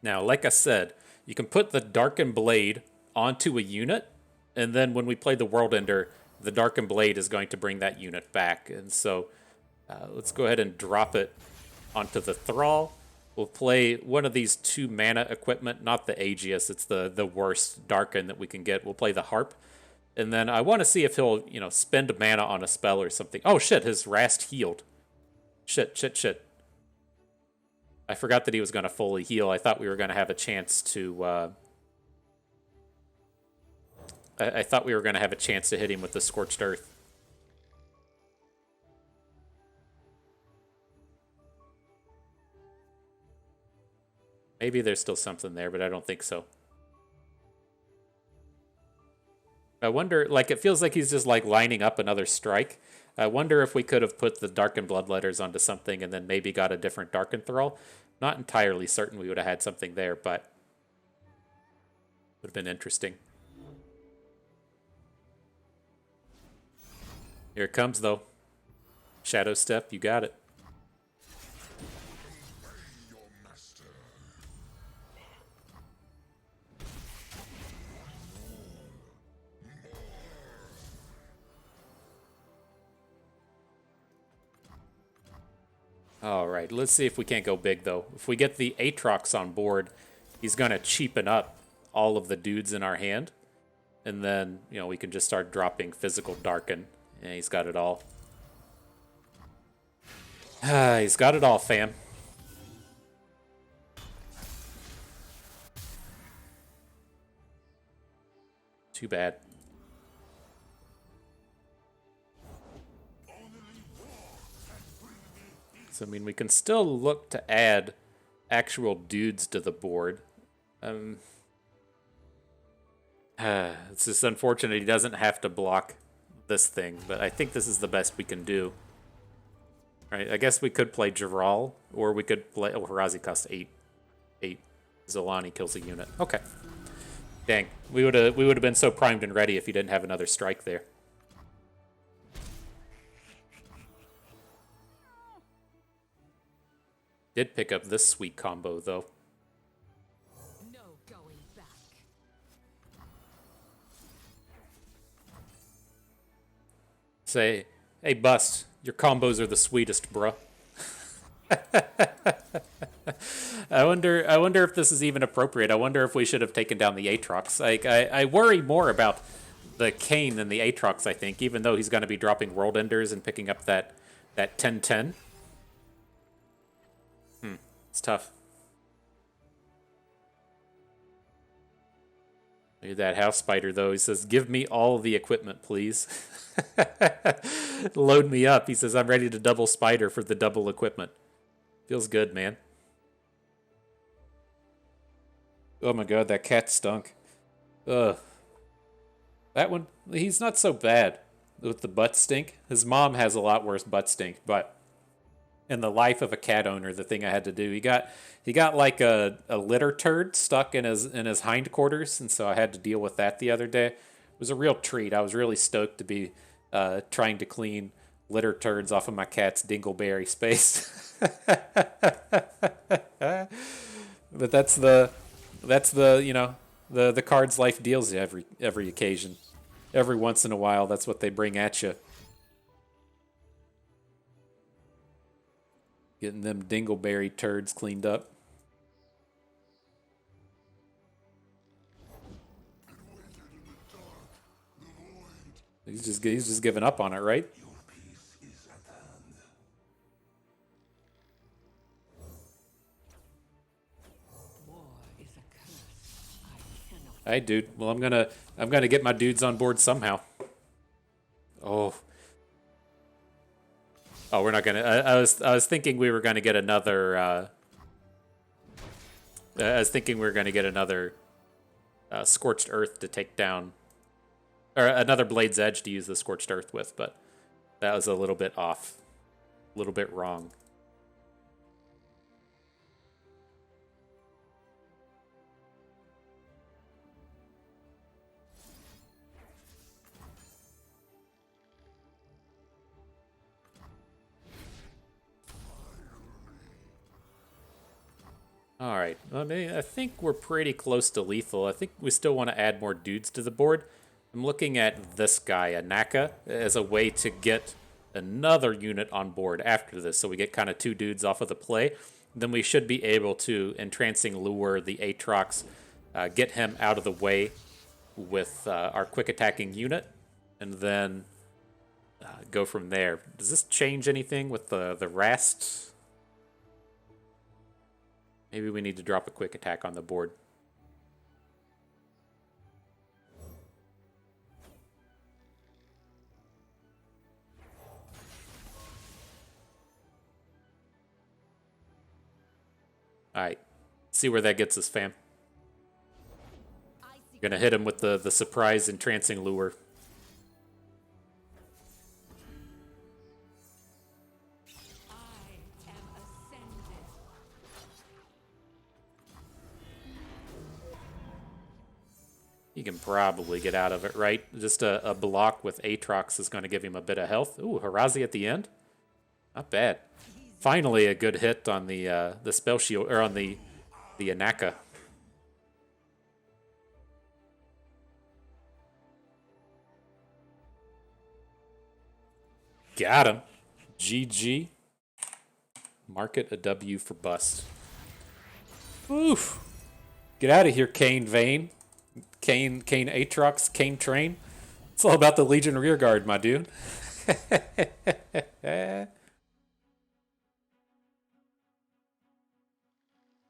Now, like I said, you can put the Darkin Blade onto a unit, and then when we play the World Ender, the Darkin Blade is going to bring that unit back. And so let's go ahead and drop it onto the Thrall. We'll play one of these 2 mana equipment, not the Aegis. It's the worst Darkin that we can get. We'll play the Harp. And then I want to see if he'll, spend mana on a spell or something. Oh, shit, his Rast healed. Shit. I forgot that he was going to fully heal. I thought we were going to have a chance to... I thought we were going to have a chance to hit him with the Scorched Earth. Maybe there's still something there, but I don't think so. I wonder, like, it feels like he's just, like, lining up another strike. I wonder if we could have put the Darkin Bloodletters onto something and then maybe got a different Darkin Thrall. Not entirely certain we would have had something there, but would have been interesting. Here it comes, though. Shadow Step, you got it. All right, let's see if we can't go big, though. If we get the Aatrox on board, he's going to cheapen up all of the dudes in our hand. And then, we can just start dropping physical Darkin. Yeah, he's got it all. He's got it all, fam. Too bad. So, I mean, we can still look to add actual dudes to the board. It's just unfortunate he doesn't have to block this thing, but I think this is the best we can do. Right, I guess we could play Jaral, or we could play... Oh, Harazi costs 8. Zolani kills a unit. Okay. Dang, we would have been so primed and ready if he didn't have another strike there. Did pick up this sweet combo, though. No going back. Say, hey, Bust, your combos are the sweetest, bruh. I wonder if this is even appropriate. I wonder if we should have taken down the Aatrox. Like, I worry more about the Kayn than the Aatrox, I think, even though he's going to be dropping World Enders and picking up that 10/10. It's tough. Look at that house spider, though. He says, give me all the equipment, please. Load me up. He says, I'm ready to double spider for the double equipment. Feels good, man. Oh my god, that cat stunk. Ugh. That one, he's not so bad with the butt stink. His mom has a lot worse butt stink, but in the life of a cat owner, the thing I had to do, he got like a litter turd stuck in his hindquarters, and so I had to deal with that the other day. It was a real treat. I was really stoked to be trying to clean litter turds off of my cat's dingleberry space. But that's the the cards life deals you every occasion. Every once in a while, that's what they bring at you. Getting them dingleberry turds cleaned up. He's just giving up on it, right? Hey, dude. Well, I'm gonna get my dudes on board somehow. Oh, we're not gonna. I was thinking we were gonna get another. I was thinking we were gonna get another Scorched Earth to take down, or another Blade's Edge to use the Scorched Earth with, but that was a little bit off, a little bit wrong. Alright, well, I think we're pretty close to lethal. I think we still want to add more dudes to the board. I'm looking at this guy, Anaka, as a way to get another unit on board after this, so we get kind of 2 dudes off of the play. then we should be able to Entrancing Lure the Aatrox, get him out of the way with our quick attacking unit, and then go from there. Does this change anything with the Rast? Maybe we need to drop a quick attack on the board. Alright, see where that gets us, fam. Gonna hit him with the surprise Entrancing Lure. He can probably get out of it, right? Just a block with Aatrox is going to give him a bit of health. Ooh, Harazi at the end? Not bad. Finally a good hit on the spell shield, or on the Anaka. Got him. GG. Market a W for bust. Oof. Get out of here, Kane Vane. Kane Aatrox, Kane Train. It's all about the Legion Rearguard, my dude.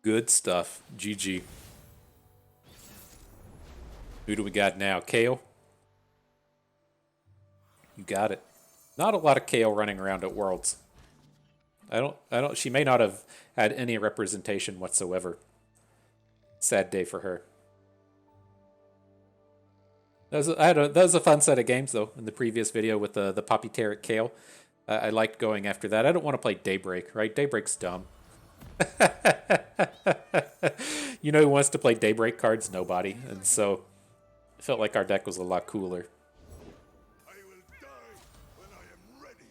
Good stuff. GG. Who do we got now? Kale? You got it. Not a lot of Kale running around at Worlds. She may not have had any representation whatsoever. Sad day for her. That was a fun set of games, though, in the previous video with the Poppy Tarot Kale. I liked going after that. I don't want to play Daybreak, right? Daybreak's dumb. You know who wants to play Daybreak cards? Nobody. And so I felt like our deck was a lot cooler. I will die when I am ready.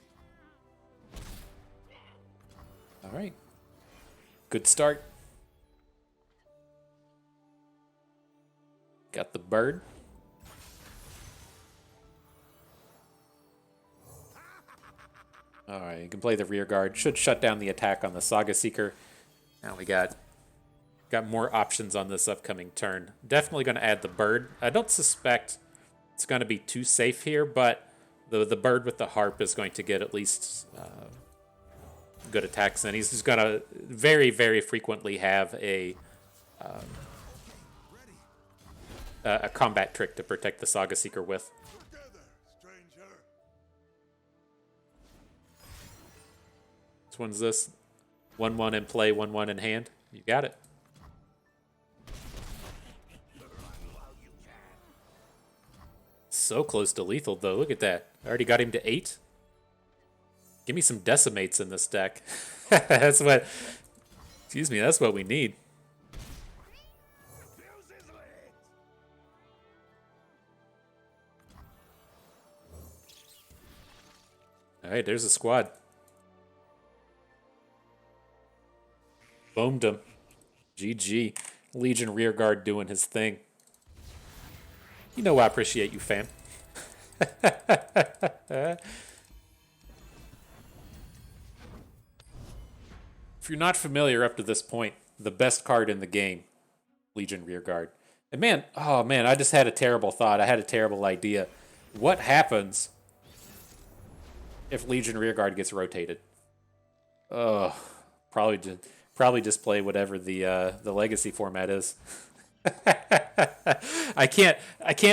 All right. Good start. Got the bird. Alright, you can play the Rearguard. Should shut down the attack on the Saga Seeker. Now we got more options on this upcoming turn. Definitely going to add the bird. I don't suspect it's going to be too safe here, but the bird with the harp is going to get at least good attacks in. He's just going to very, very frequently have a combat trick to protect the Saga Seeker with. Which one's this? 1-1 in play, 1-1 in hand. You got it. So close to lethal, though. Look at that. I already got him to 8. Give me some decimates in this deck. That's what... Excuse me, that's what we need. Alright, there's a squad. Boomed him. GG. Legion Rearguard doing his thing. You know I appreciate you, fam. If you're not familiar up to this point, the best card in the game, Legion Rearguard. And man, oh man, I just had a terrible thought. I had a terrible idea. What happens if Legion Rearguard gets rotated? Oh, probably just play whatever the legacy format is. I can't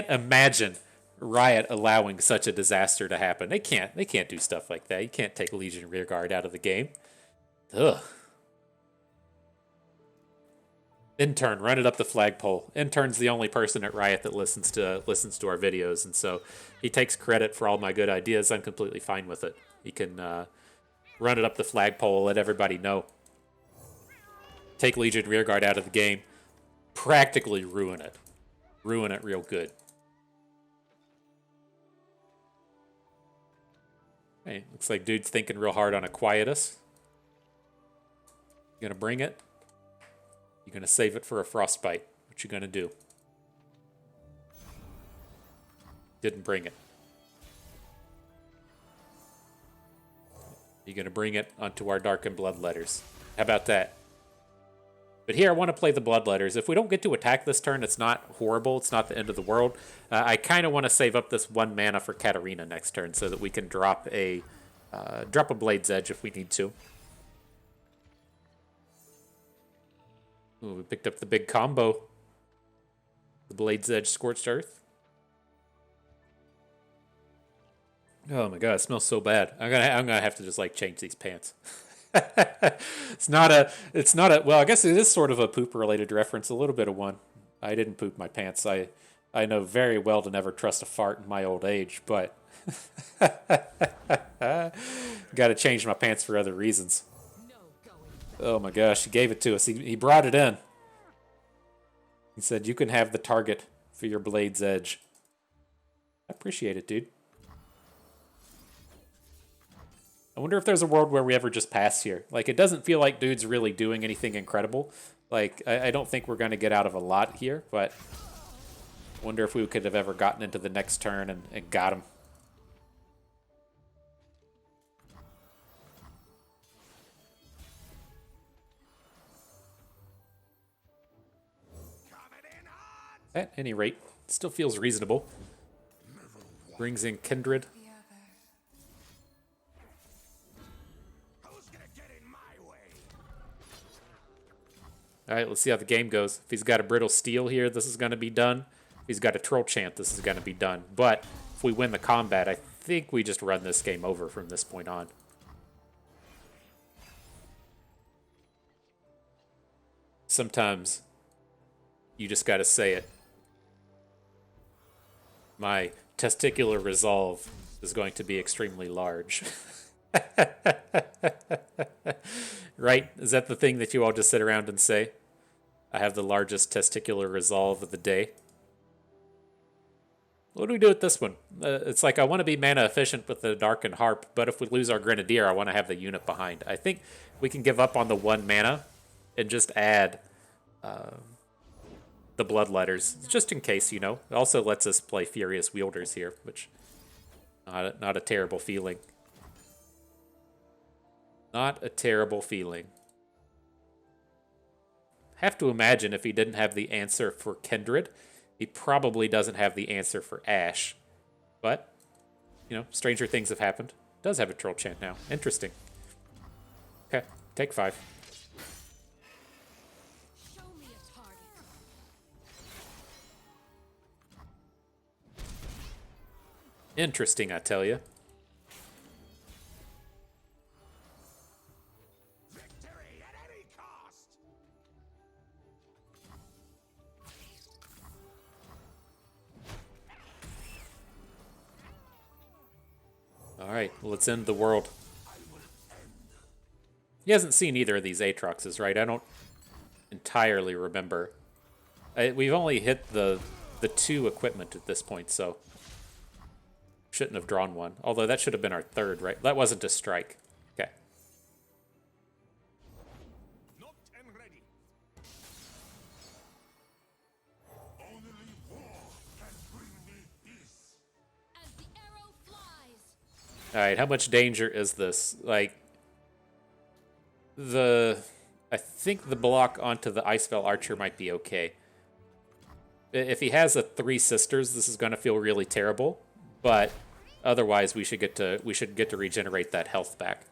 imagine Riot allowing such a disaster to happen. They can't do stuff like that. You can't take Legion Rearguard out of the game. Ugh. Intern, run it up the flagpole. Intern's the only person at Riot that listens to our videos, and so he takes credit for all my good ideas. I'm completely fine with it. He can run it up the flagpole, let everybody know. Take Legion Rearguard out of the game. Practically ruin it. Ruin it real good. Hey, looks like dude's thinking real hard on a Quietus. You gonna bring it? You gonna save it for a Frostbite? What you gonna do? Didn't bring it. You gonna bring it onto our Darkin Bloodletters? How about that? But here I want to play the Bloodletters. If we don't get to attack this turn, it's not horrible. It's not the end of the world. I kind of want to save up this 1 mana for Katarina next turn so that we can drop a Blade's Edge if we need to. Ooh, we picked up the big combo. The Blade's Edge Scorched Earth. Oh my god, it smells so bad. I'm gonna have to just like change these pants. It's not a well, I guess it is sort of a poop related reference, a little bit of one. I didn't poop my pants. I know very well to never trust a fart in my old age, but gotta change my pants for other reasons. Oh my gosh, he gave it to us. He brought it in. He said, you can have the target for your Blade's Edge. I appreciate it, dude. I wonder if there's a world where we ever just pass here. Like, it doesn't feel like dude's really doing anything incredible. Like, I don't think we're going to get out of a lot here, but I wonder if we could have ever gotten into the next turn and got him. At any rate, it still feels reasonable. Brings in Kindred. Alright, let's see how the game goes. If he's got a Brittle Steel here, this is going to be done. If he's got a Troll Chant, this is going to be done. But if we win the combat, I think we just run this game over from this point on. Sometimes you just got to say it. My testicular resolve is going to be extremely large. Right? Is that the thing that you all just sit around and say? I have the largest testicular resolve of the day. What do we do with this one? It's like I want to be mana efficient with the Darkin Harp, but if we lose our Grenadier, I want to have the unit behind. I think we can give up on the 1 mana and just add the Bloodletters, just in case, you know. It also lets us play Furious Wielders here, which not a terrible feeling. Not a terrible feeling. Have to imagine if he didn't have the answer for Kindred, he probably doesn't have the answer for Ash. But, you know, stranger things have happened. Does have a Troll Chant now. Interesting. Okay, take 5. Show me a target. Interesting, I tell you. Victory at any cost. All right, well, let's end the world. He hasn't seen either of these Aatroxes, right? I don't entirely remember. We've only hit the 2 equipment at this point, so shouldn't have drawn one. Although that should have been our 3rd, right? That wasn't a strike. Okay. Not and ready. Only war can bring me peace. As the arrow flies. All right, how much danger is this? Like, I think the block onto the Icefell Archer might be okay. If he has a 3 Sisters, this is going to feel really terrible. But otherwise, we should get to regenerate that health back.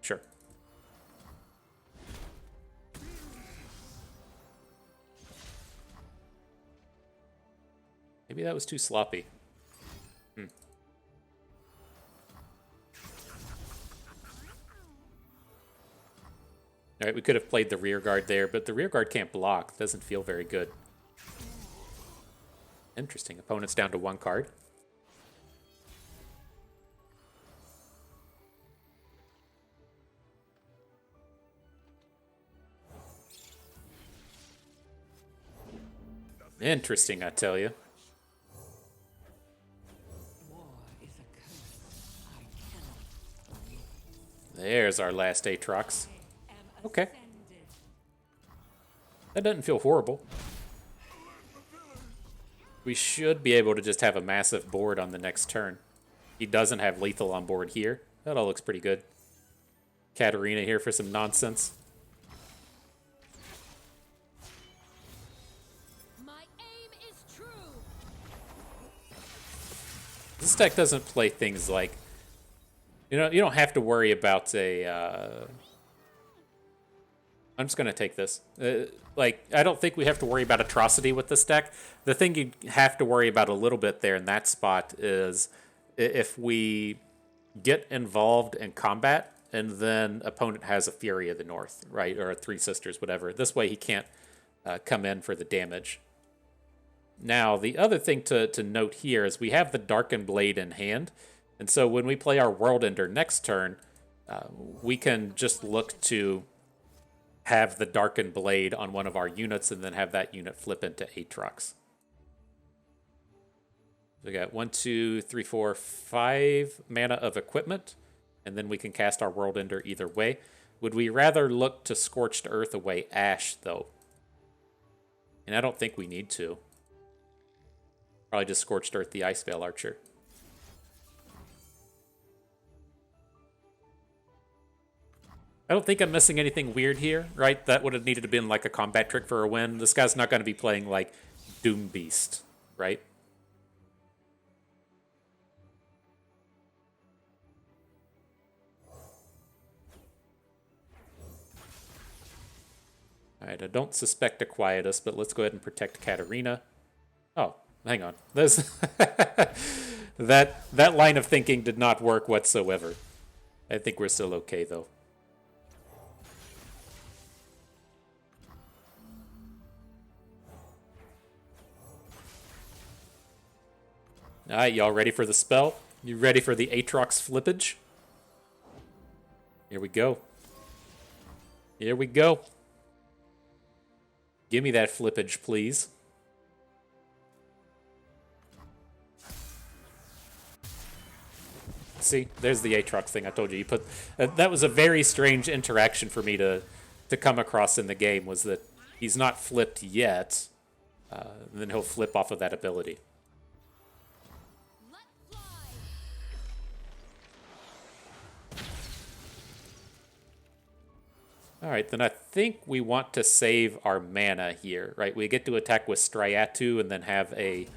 Sure. Maybe that was too sloppy. All right, we could have played the Rearguard there, but the Rearguard can't block. Doesn't feel very good. Interesting. Opponent's down to 1 card. Interesting, I tell you. There's our last Aatrox. Okay. That doesn't feel horrible. We should be able to just have a massive board on the next turn. He doesn't have lethal on board here. That all looks pretty good. Katarina here for some nonsense. My aim is true. This deck doesn't play things like, you don't have to worry about a. I'm just gonna take this. Like, I don't think we have to worry about atrocity with this deck. The thing you have to worry about a little bit there in that spot is if we get involved in combat and then opponent has a Fury of the North, right, or a Three Sisters, whatever. This way he can't come in for the damage. Now, the other thing to note here is we have the Darkin Blade in hand, and so when we play our World Ender next turn, we can just look to have the Darkin Blade on one of our units and then have that unit flip into Aatrox. We got 1, 2, 3, 4, 5 mana of equipment, and then we can cast our World Ender either way. Would we rather look to Scorched Earth away Ash, though? And I don't think we need to. Probably just Scorched Earth the Ice Veil Archer. I don't think I'm missing anything weird here, right? That would have needed to been like a combat trick for a win. This guy's not going to be playing like Doom Beast, right? Alright, I don't suspect a Quietus, but let's go ahead and protect Katarina. Oh, hang on. There's that line of thinking did not work whatsoever. I think we're still okay, though. Alright, y'all ready for the spell? You ready for the Aatrox flippage? Here we go. Here we go. Give me that flippage, please. See, there's the Aatrox thing I told you. You put that was a very strange interaction for me to come across in the game, was that he's not flipped yet, and then he'll flip off of that ability. All right, then I think we want to save our mana here, right? We get to attack with Striatu and then have a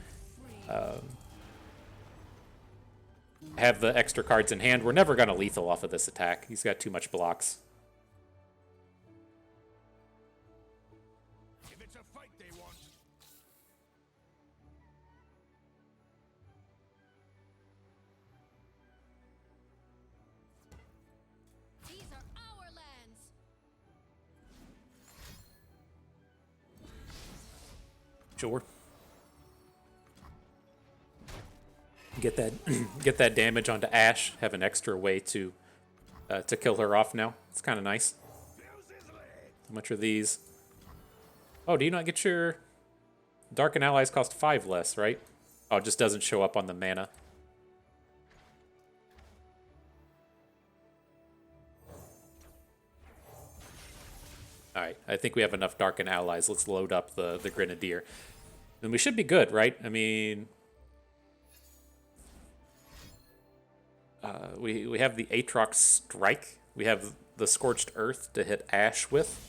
have the extra cards in hand. We're never going to lethal off of this attack. He's got too much blocks. If it's a fight they want. These are our lands. Sure. Get that get that damage onto Ash. Have an extra way to kill her off now. It's kind of nice. How much are these? Oh, do you not get your Darkin allies cost 5 less, right? Oh, it just doesn't show up on the mana. Alright, I think we have enough Darkin allies. Let's load up the Grenadier. And we should be good, right? I mean, we have the Aatrox Strike. We have the Scorched Earth to hit Ash with.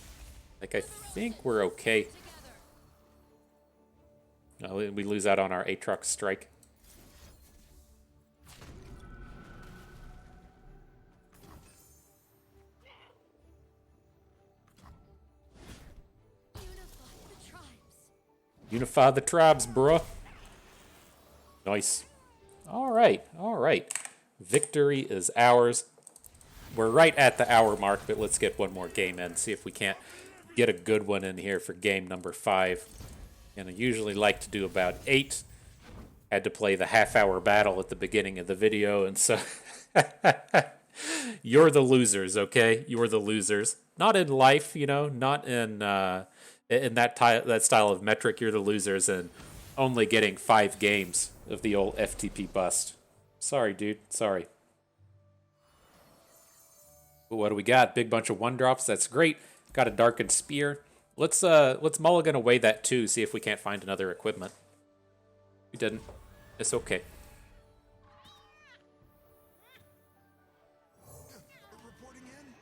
Like, I think we're okay. No, we lose out on our Aatrox Strike. Unify the tribes. Unify the tribes, bruh. Nice. All right, all right. Victory is ours. We're right at the hour mark, but let's get one more game in. See if we can't get a good one in here for game number 5. And I usually like to do about 8. Had to play the half-hour battle at the beginning of the video, and so you're the losers, okay? You're the losers. Not in life, you know, not in that style of metric. You're the losers, and only getting 5 games of the old FTP bust. Sorry, dude. Sorry. But what do we got? Big bunch of 1-drops. That's great. Got a Darkened Spear. Let's mulligan away that 2. See if we can't find another equipment. We didn't. It's okay. Reporting in.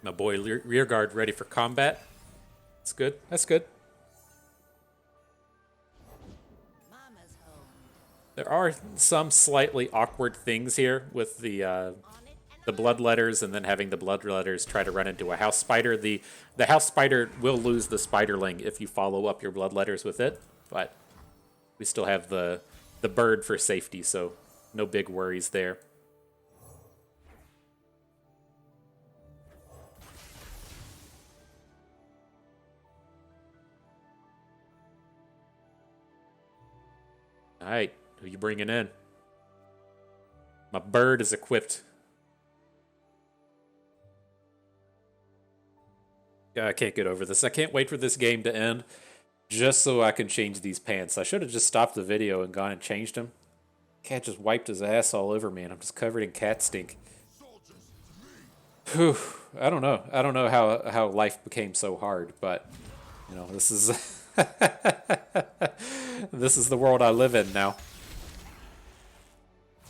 My boy Rearguard ready for combat. That's good. That's good. Mama's home. There are some slightly awkward things here with the blood letters, and then having the blood letters try to run into a house spider. The house spider will lose the spiderling if you follow up your blood letters with it, but we still have the bird for safety, so no big worries there. All right, who you bringing in? My bird is equipped. Yeah, I can't get over this. I can't wait for this game to end just so I can change these pants. I should have just stopped the video and gone and changed them. Cat just wiped his ass all over me, and I'm just covered in cat stink. Whew. I don't know. I don't know how life became so hard, but you know, this is this is the world I live in now.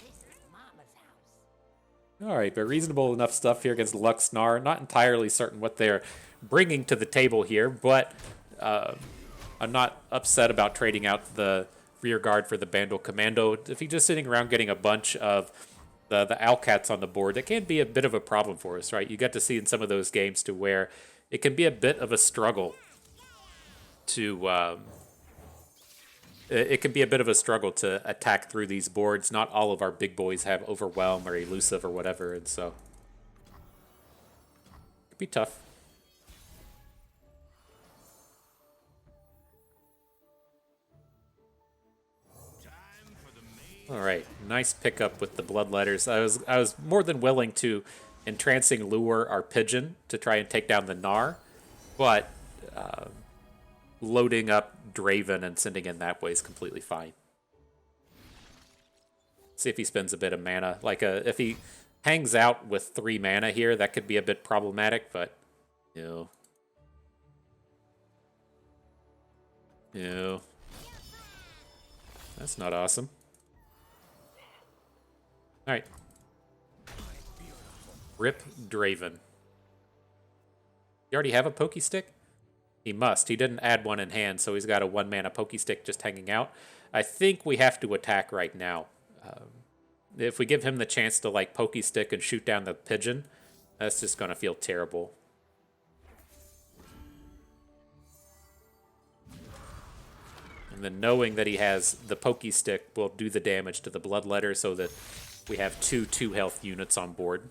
This is Mama's house. All right, but reasonable enough stuff here against Luxnar. Not entirely certain what they're bringing to the table here, but I'm not upset about trading out the Rearguard for the Bandle Commando. If he's just sitting around getting a bunch of the Owlcats on the board, that can be a bit of a problem for us, right? You get to see in some of those games to where it can be a bit of a struggle to it can be a bit of a struggle to attack through these boards. Not all of our big boys have Overwhelm or Elusive or whatever, and so it could be tough. All right, nice pickup with the blood letters. I was more than willing to entrancing lure our pigeon to try and take down the Gnar, but loading up Draven and sending in that way is completely fine. See if he spends a bit of mana. Like if he hangs out with 3 mana here, that could be a bit problematic, but no. No. That's not awesome. All right. Rip Draven. You already have a Pokey Stick? He must. He didn't add one in hand, so he's got a 1-mana Pokey Stick just hanging out. I think we have to attack right now. If we give him the chance to like Pokey Stick and shoot down the pigeon, that's just going to feel terrible. And then knowing that he has the Pokey Stick will do the damage to the blood letter so that we have 2 health units on board.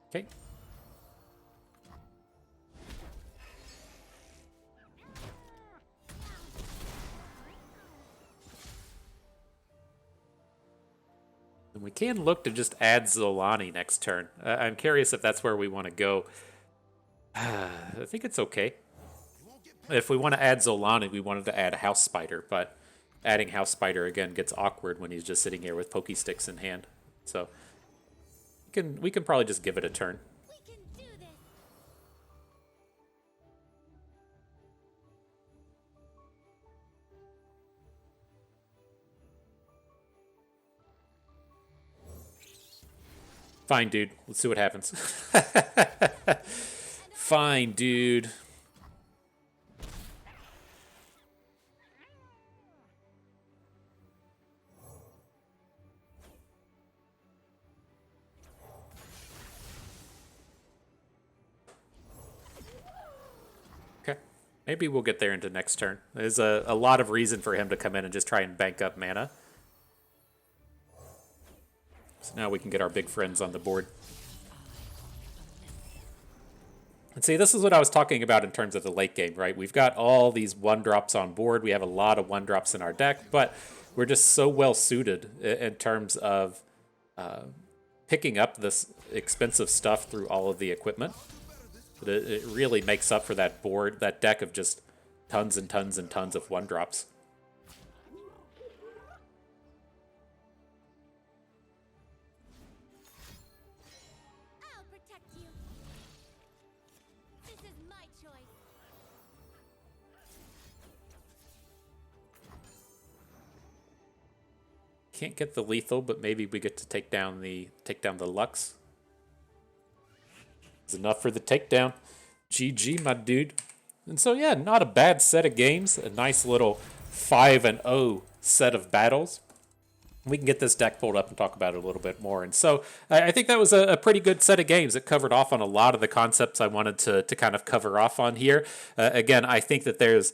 Okay. And we can look to just add Zolani next turn. I'm curious if that's where we want to go. I think it's okay. If we want to add Zolani, we wanted to add House Spider, but adding House Spider again gets awkward when he's just sitting here with Pokey Sticks in hand. So we can probably just give it a turn. We can do this. Fine, dude. Let's see what happens. Fine, dude. Okay. Maybe we'll get there into next turn. There's a lot of reason for him to come in and just try and bank up mana. So now we can get our big friends on the board. And see, this is what I was talking about in terms of the late game, right? We've got all these 1-drops on board. We have a lot of 1-drops in our deck, but we're just so well suited in terms of picking up this expensive stuff through all of the equipment. But it really makes up for that board, that deck of just tons and tons and tons of 1-drops. I'll protect you. This is my choice. Can't get the lethal, but maybe we get to take down the Lux. It's enough for the takedown. GG, my dude. And so, yeah, not a bad set of games. A nice little 5-0 set of battles. We can get this deck pulled up and talk about it a little bit more. And so I think that was a pretty good set of games. It covered off on a lot of the concepts I wanted to kind of cover off on here. Again, I think that there's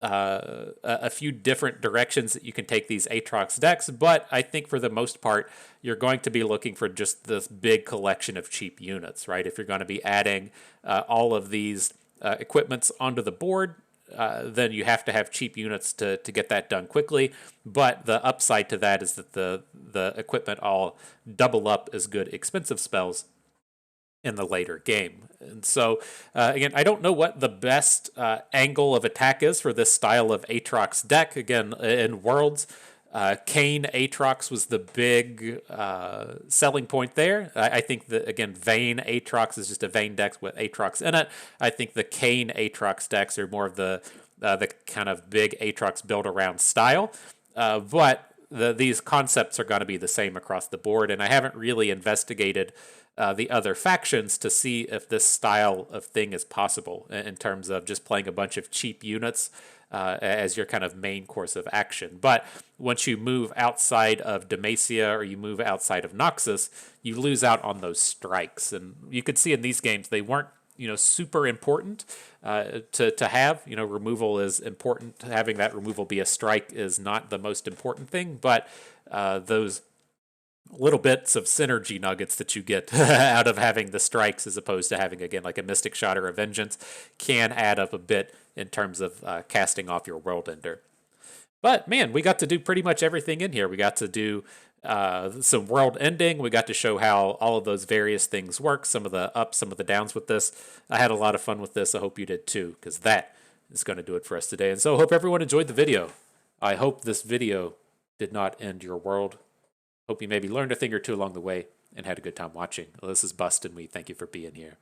a few different directions that you can take these Aatrox decks, but I think for the most part, you're going to be looking for just this big collection of cheap units, right? If you're going to be adding all of these equipments onto the board, then you have to have cheap units to get that done quickly. But the upside to that is that the equipment all double up as good expensive spells in the later game. And so, again, I don't know what the best angle of attack is for this style of Aatrox deck. Again, in Worlds, Kayn Aatrox was the big selling point there. I think that, again, Vayne Aatrox is just a Vayne deck with Aatrox in it. I think the Kayn Aatrox decks are more of the kind of big Aatrox build-around style. But these concepts are going to be the same across the board, and I haven't really investigated the other factions to see if this style of thing is possible in terms of just playing a bunch of cheap units as your kind of main course of action. But once you move outside of Demacia or you move outside of Noxus, you lose out on those strikes. And you could see in these games, they weren't super important to have. Removal is important. Having that removal be a strike is not the most important thing, but those little bits of synergy nuggets that you get out of having the strikes as opposed to having, again, like a Mystic Shot or a Vengeance can add up a bit in terms of casting off your World Ender. But, man, we got to do pretty much everything in here. We got to do some world ending. We got to show how all of those various things work, some of the ups, some of the downs with this. I had a lot of fun with this. I hope you did too, because that is going to do it for us today. And so I hope everyone enjoyed the video. I hope this video did not end your world. Hope you maybe learned a thing or two along the way and had a good time watching. Well, this is Bust, and we thank you for being here.